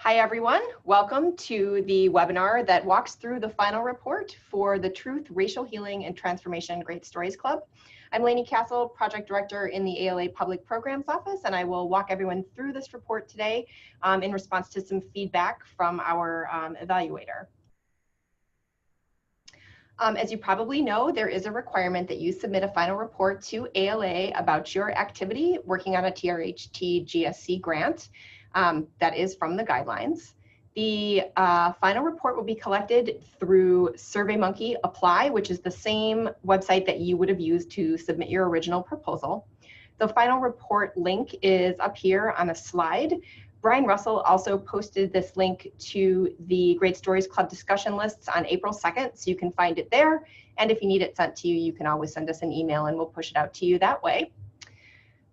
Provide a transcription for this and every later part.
Hi everyone, welcome to the webinar that walks through the final report for the Truth, Racial Healing, and Transformation Great Stories Club. I'm Lainey Castle, Project Director in the ALA Public Programs Office, and I will walk everyone through this report today in response to some feedback from our evaluator. As you probably know, there is a requirement that you submit a final report to ALA about your activity working on a TRHT GSC grant. That is from the guidelines. The final report will be collected through SurveyMonkey Apply, which is the same website that you would have used to submit your original proposal. The final report link is up here on a slide. Brian Russell also posted this link to the Great Stories Club discussion lists on April 2nd, so you can find it there. And if you need it sent to you, you can always send us an email and we'll push it out to you that way.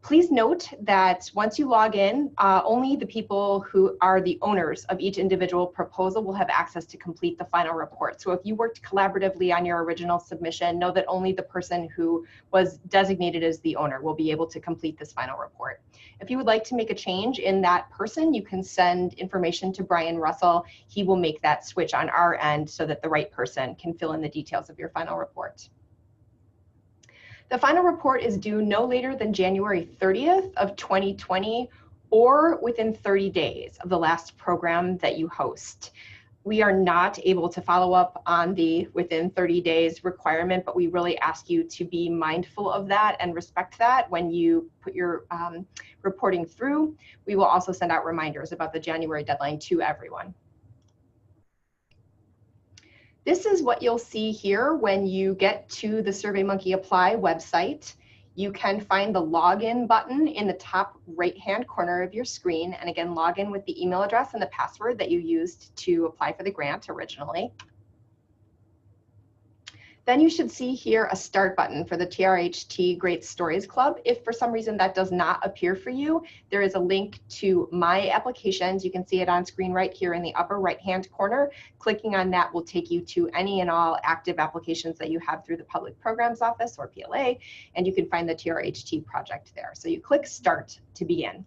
Please note that once you log in, only the people who are the owners of each individual proposal will have access to complete the final report. So if you worked collaboratively on your original submission, know that only the person who was designated as the owner will be able to complete this final report. If you would like to make a change in that person, you can send information to Brian Russell. He will make that switch on our end so that the right person can fill in the details of your final report. The final report is due no later than January 30th of 2020 or within 30 days of the last program that you host. We are not able to follow up on the within 30 days requirement, but we really ask you to be mindful of that and respect that when you put your reporting through. We will also send out reminders about the January deadline to everyone. This is what you'll see here when you get to the SurveyMonkey Apply website. You can find the login button in the top right-hand corner of your screen. And again, log in with the email address and the password that you used to apply for the grant originally. Then you should see here a start button for the TRHT Great Stories Club. If for some reason that does not appear for you, there is a link to My Applications. You can see it on screen right here in the upper right-hand corner. Clicking on that will take you to any and all active applications that you have through the Public Programs Office or PLA, and you can find the TRHT project there. So you click Start to begin.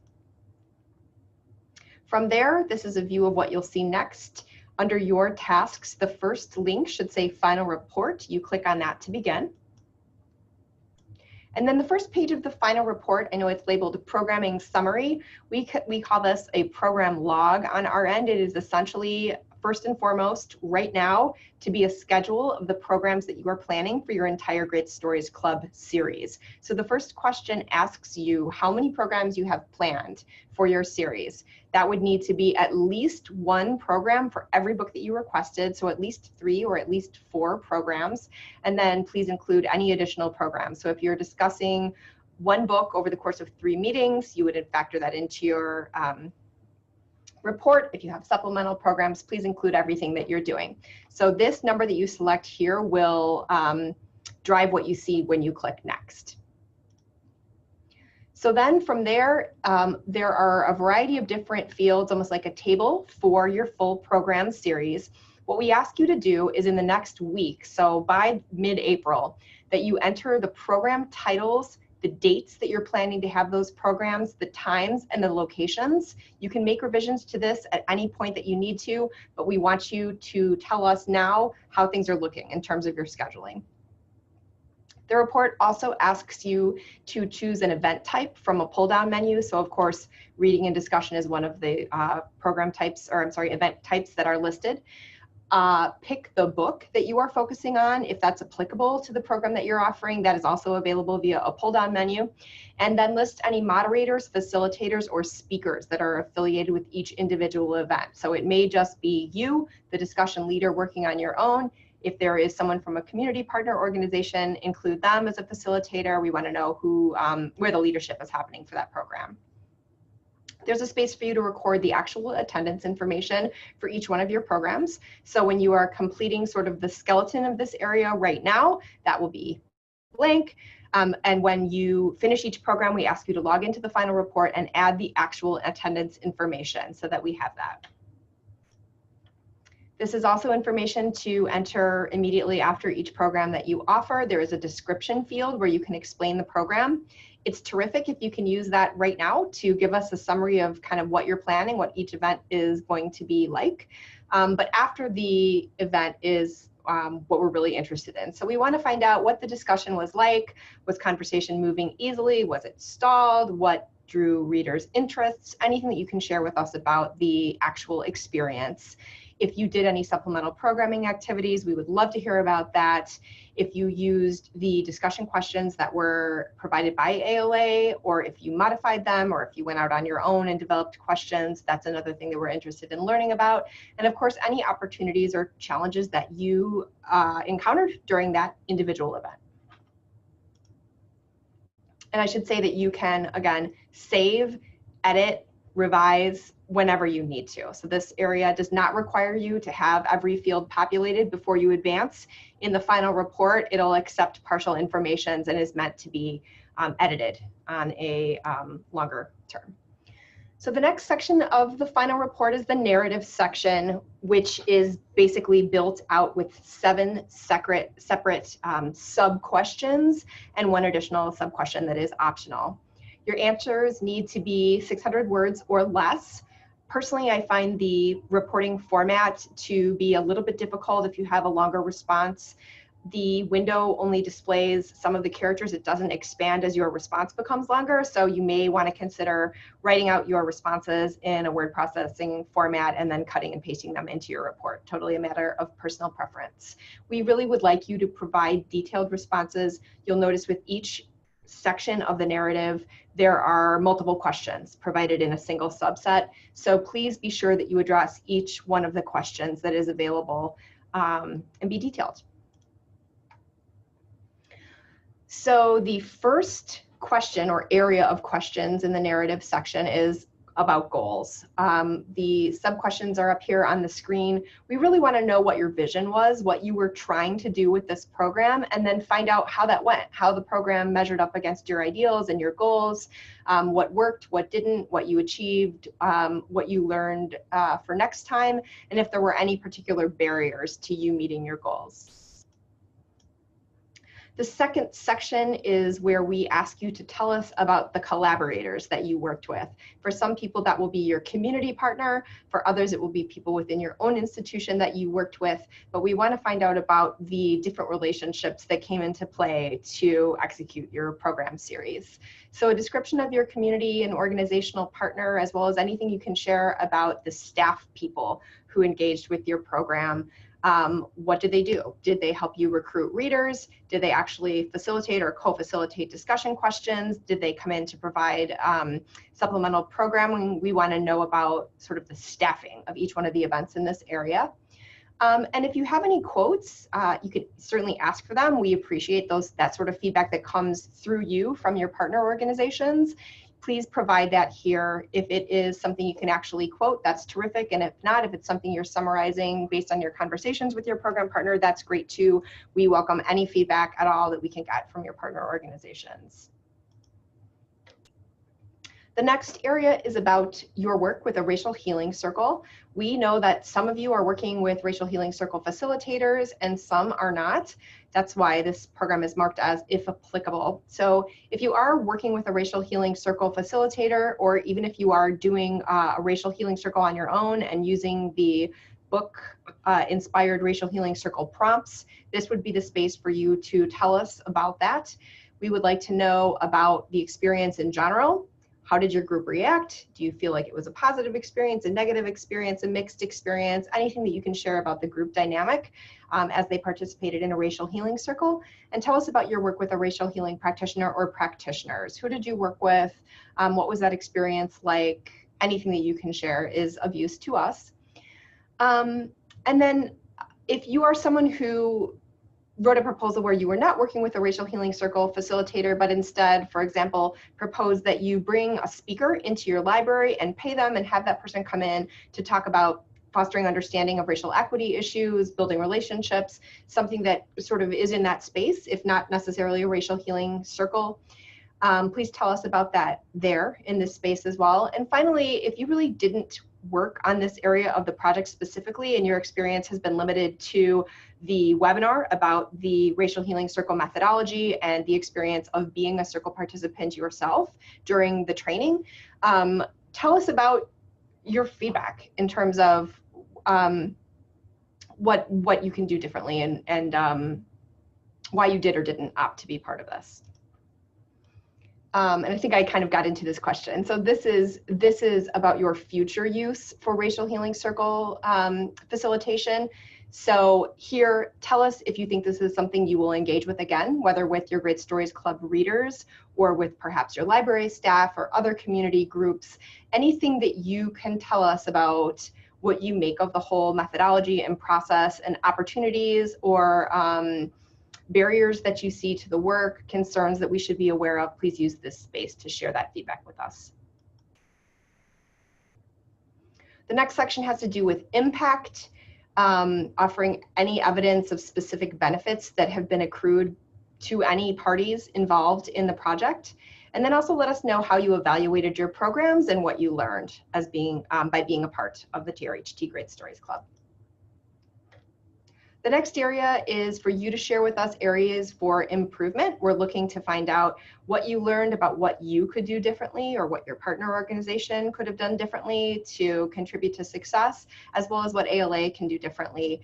From there, this is a view of what you'll see next. Under your tasks, the first link should say Final Report. You click on that to begin. And then the first page of the final report, I know it's labeled Programming Summary. We call this a program log on our end. It is essentially, first and foremost, right now, to be a schedule of the programs that you are planning for your entire Great Stories Club series. So the first question asks you how many programs you have planned for your series. That would need to be at least one program for every book that you requested, so at least 3 or at least 4 programs, and then please include any additional programs. So if you're discussing one book over the course of 3 meetings, you would factor that into your report. If you have supplemental programs, please include everything that you're doing. So this number that you select here will drive what you see when you click Next. So then from there, there are a variety of different fields, almost like a table for your full program series. What we ask you to do is in the next week, so by mid-April, that you enter the program titles, the dates that you're planning to have those programs, the times, and the locations. You can make revisions to this at any point that you need to, but we want you to tell us now how things are looking in terms of your scheduling. The report also asks you to choose an event type from a pull-down menu. So of course, reading and discussion is one of the event types that are listed. Pick the book that you are focusing on, if that's applicable to the program that you're offering. That is also available via a pull-down menu. And then list any moderators, facilitators, or speakers that are affiliated with each individual event. So it may just be you, the discussion leader, working on your own. If there is someone from a community partner organization, include them as a facilitator. We want to know who, where the leadership is happening for that program. There's a space for you to record the actual attendance information for each one of your programs. So when you are completing sort of the skeleton of this area right now, that will be blank. And when you finish each program, we ask you to log into the final report and add the actual attendance information so that we have that. This is also information to enter immediately after each program that you offer. There is a description field where you can explain the program. It's terrific if you can use that right now to give us a summary of kind of what you're planning, what each event is going to be like. But after the event is what we're really interested in. So we want to find out what the discussion was like. Was conversation moving easily? Was it stalled? What drew readers' interests? Anything that you can share with us about the actual experience. If you did any supplemental programming activities, we would love to hear about that. If you used the discussion questions that were provided by ALA, or if you modified them, or if you went out on your own and developed questions, that's another thing that we're interested in learning about. And of course, any opportunities or challenges that you encountered during that individual event. And I should say that you can, again, save, edit, revise whenever you need to. So this area does not require you to have every field populated before you advance. In the final report, it'll accept partial informations and is meant to be edited on a longer term. So the next section of the final report is the narrative section, which is basically built out with 7 separate sub-questions and 1 additional sub-question that is optional. Your answers need to be 600 words or less. Personally, I find the reporting format to be a little bit difficult if you have a longer response. The window only displays some of the characters. It doesn't expand as your response becomes longer. So you may want to consider writing out your responses in a word processing format and then cutting and pasting them into your report. Totally a matter of personal preference. We really would like you to provide detailed responses. You'll notice with each section of the narrative, there are multiple questions provided in a single subset. So please be sure that you address each one of the questions that is available and be detailed. So the first question or area of questions in the narrative section is about goals. The sub-questions are up here on the screen. We really want to know what your vision was, what you were trying to do with this program, and then find out how that went, how the program measured up against your ideals and your goals, what worked, what didn't, what you achieved, what you learned for next time, and if there were any particular barriers to you meeting your goals. The second section is where we ask you to tell us about the collaborators that you worked with. For some people, that will be your community partner. For others, it will be people within your own institution that you worked with. But we want to find out about the different relationships that came into play to execute your program series. So a description of your community and organizational partner, as well as anything you can share about the staff people who engaged with your program. What did they do? Did they help you recruit readers? Did they actually facilitate or co-facilitate discussion questions? Did they come in to provide supplemental programming? We want to know about sort of the staffing of each one of the events in this area. And if you have any quotes, you could certainly ask for them. We appreciate that sort of feedback that comes through you from your partner organizations. Please provide that here. If it is something you can actually quote, that's terrific. And if not, if it's something you're summarizing based on your conversations with your program partner, that's great too. We welcome any feedback at all that we can get from your partner organizations. The next area is about your work with a Racial Healing Circle. We know that some of you are working with Racial Healing Circle facilitators and some are not. That's why this program is marked as if applicable. So if you are working with a Racial Healing Circle facilitator, or even if you are doing a Racial Healing Circle on your own and using the book inspired Racial Healing Circle prompts, this would be the space for you to tell us about that. We would like to know about the experience in general. How did your group react? Do you feel like it was a positive experience, a negative experience, a mixed experience? Anything that you can share about the group dynamic as they participated in a Racial Healing Circle. And tell us about your work with a racial healing practitioner or practitioners. Who did you work with? What was that experience like? Anything that you can share is of use to us. And then if you are someone who wrote a proposal where you were not working with a Racial Healing Circle facilitator, but instead, for example, proposed that you bring a speaker into your library and pay them and have that person come in to talk about fostering understanding of racial equity issues, building relationships, something that sort of is in that space, if not necessarily a Racial Healing Circle. Please tell us about that there in this space as well. And finally, if you really didn't work on this area of the project specifically, and your experience has been limited to the webinar about the Racial Healing Circle methodology and the experience of being a circle participant yourself during the training, tell us about your feedback in terms of what you can do differently and why you did or didn't opt to be part of this. And I think I kind of got into this question. So this is about your future use for Racial Healing Circle facilitation. So here, tell us if you think this is something you will engage with again, whether with your Great Stories Club readers or with perhaps your library staff or other community groups. Anything that you can tell us about what you make of the whole methodology and process and opportunities or barriers that you see to the work, concerns that we should be aware of, please use this space to share that feedback with us. The next section has to do with impact, offering any evidence of specific benefits that have been accrued to any parties involved in the project. And then also let us know how you evaluated your programs and what you learned as by being a part of the TRHT Great Stories Club. The next area is for you to share with us areas for improvement. We're looking to find out what you learned about what you could do differently or what your partner organization could have done differently to contribute to success, as well as what ALA can do differently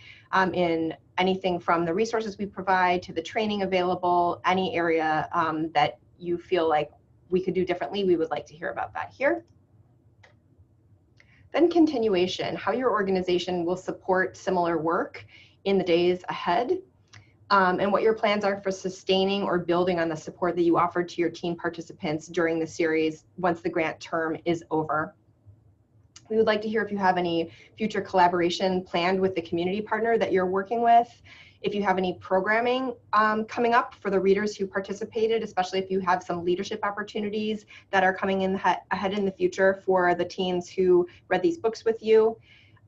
in anything from the resources we provide to the training available, any area that you feel like we could do differently. We would like to hear about that here. Then continuation, how your organization will support similar work in the days ahead, and what your plans are for sustaining or building on the support that you offered to your team participants during the series once the grant term is over. We would like to hear if you have any future collaboration planned with the community partner that you're working with, if you have any programming coming up for the readers who participated, especially if you have some leadership opportunities that are coming in ahead in the future for the teens who read these books with you.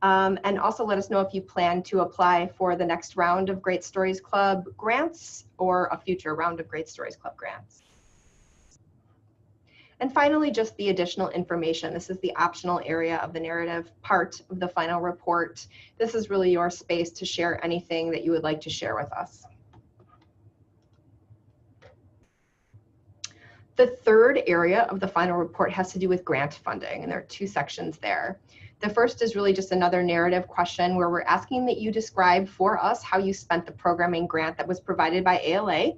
And also let us know if you plan to apply for the next round of Great Stories Club grants or a future round of Great Stories Club grants. And finally, just the additional information. This is the optional area of the narrative part of the final report. This is really your space to share anything that you would like to share with us. The third area of the final report has to do with grant funding, and there are two sections there. The first is really just another narrative question where we're asking that you describe for us how you spent the programming grant that was provided by ALA.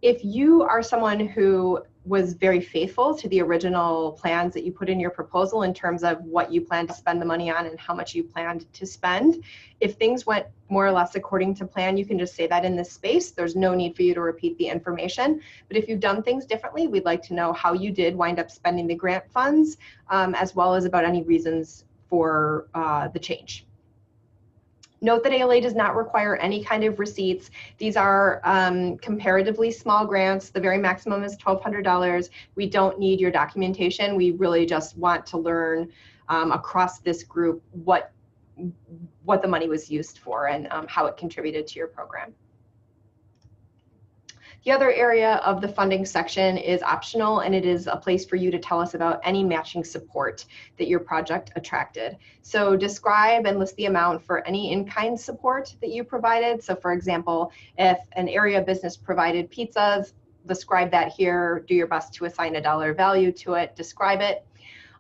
If you are someone who was very faithful to the original plans that you put in your proposal in terms of what you planned to spend the money on and how much you planned to spend, if things went more or less according to plan, you can just say that in this space. There's no need for you to repeat the information. But if you've done things differently, we'd like to know how you did wind up spending the grant funds, as well as about any reasons for the change. Note that ALA does not require any kind of receipts. These are comparatively small grants. The very maximum is $1,200. We don't need your documentation. We really just want to learn across this group what the money was used for and how it contributed to your program. The other area of the funding section is optional, and it is a place for you to tell us about any matching support that your project attracted. So describe and list the amount for any in-kind support that you provided. So for example, if an area business provided pizzas, describe that here, do your best to assign a dollar value to it, describe it.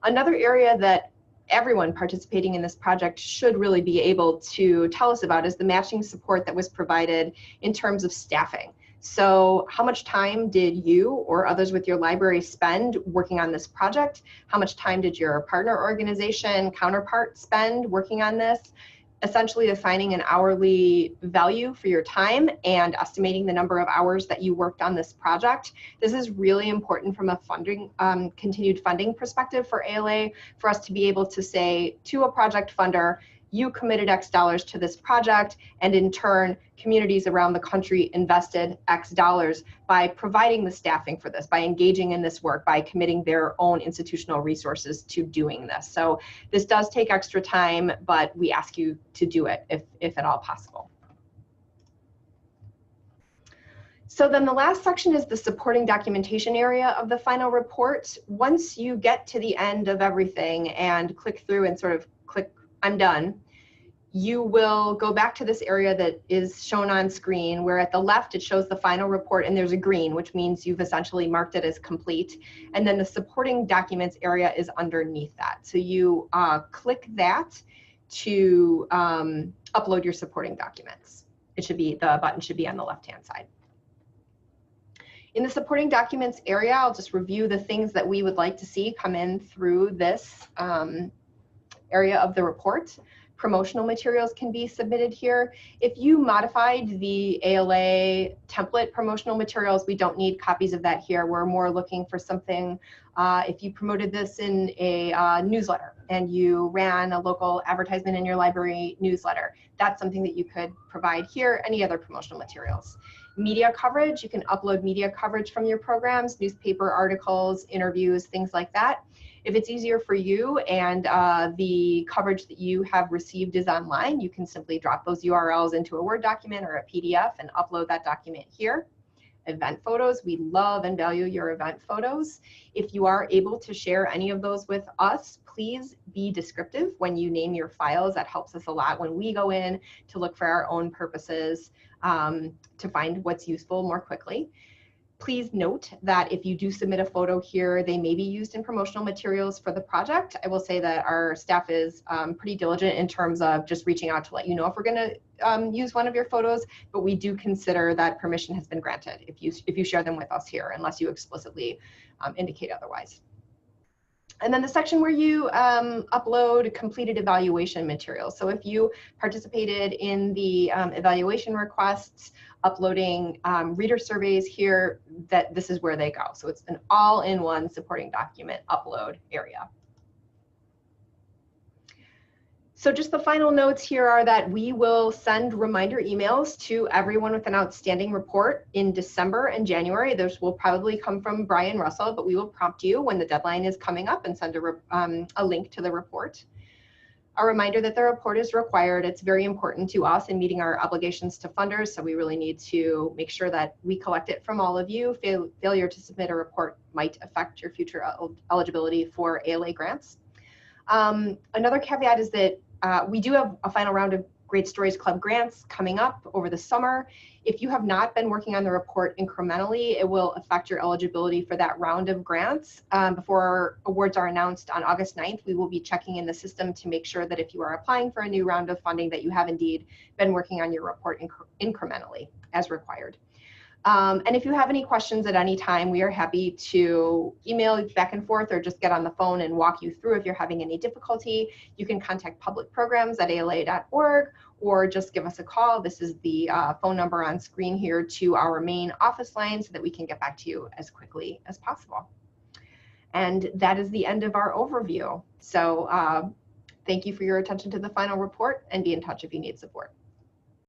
Another area that everyone participating in this project should really be able to tell us about is the matching support that was provided in terms of staffing. So how much time did you or others with your library spend working on this project? How much time did your partner organization counterpart spend working on this? Essentially assigning an hourly value for your time and estimating the number of hours that you worked on this project. This is really important from a funding, continued funding perspective for ALA, for us to be able to say to a project funder, you committed X dollars to this project, and in turn, communities around the country invested X dollars by providing the staffing for this, by engaging in this work, by committing their own institutional resources to doing this. So this does take extra time, but we ask you to do it if at all possible. So then the last section is the supporting documentation area of the final report. Once you get to the end of everything and click through and sort of click, I'm done, you will go back to this area that is shown on screen, where at the left it shows the final report and there's a green, which means you've essentially marked it as complete. And then the supporting documents area is underneath that. So you click that to upload your supporting documents. It should be, the button should be on the left-hand side. In the supporting documents area, I'll just review the things that we would like to see come in through this area of the report. Promotional materials can be submitted here. If you modified the ALA template promotional materials, we don't need copies of that here. We're more looking for something, if you promoted this in a newsletter and you ran a local advertisement in your library newsletter, that's something that you could provide here. Any other promotional materials. Media coverage, you can upload media coverage from your programs, newspaper articles, interviews, things like that. If it's easier for you and the coverage that you have received is online, you can simply drop those URLs into a Word document or a PDF and upload that document here. Event photos, we love and value your event photos. If you are able to share any of those with us, please be descriptive when you name your files. That helps us a lot when we go in to look for our own purposes to find what's useful more quickly. Please note that if you do submit a photo here, they may be used in promotional materials for the project. I will say that our staff is pretty diligent in terms of just reaching out to let you know if we're going to use one of your photos, but we do consider that permission has been granted if you share them with us here, unless you explicitly indicate otherwise. And then the section where you upload completed evaluation materials. So if you participated in the evaluation requests, uploading reader surveys here, that this is where they go. So it's an all-in-one supporting document upload area. So just the final notes here are that we will send reminder emails to everyone with an outstanding report in December and January. Those will probably come from Brian Russell, but we will prompt you when the deadline is coming up and send a link to the report. A reminder that the report is required. It's very important to us in meeting our obligations to funders, so we really need to make sure that we collect it from all of you. Failure to submit a report might affect your future eligibility for ALA grants. Another caveat is that we do have a final round of Great Stories Club grants coming up over the summer. If you have not been working on the report incrementally, it will affect your eligibility for that round of grants. Before awards are announced on August 9th, we will be checking in the system to make sure that if you are applying for a new round of funding, that you have indeed been working on your report incrementally as required. And if you have any questions at any time, we are happy to email back and forth or just get on the phone and walk you through if you're having any difficulty. You can contact public programs at ala.org or just give us a call. This is the phone number on screen here to our main office line so that we can get back to you as quickly as possible. And that is the end of our overview. So thank you for your attention to the final report, and be in touch if you need support.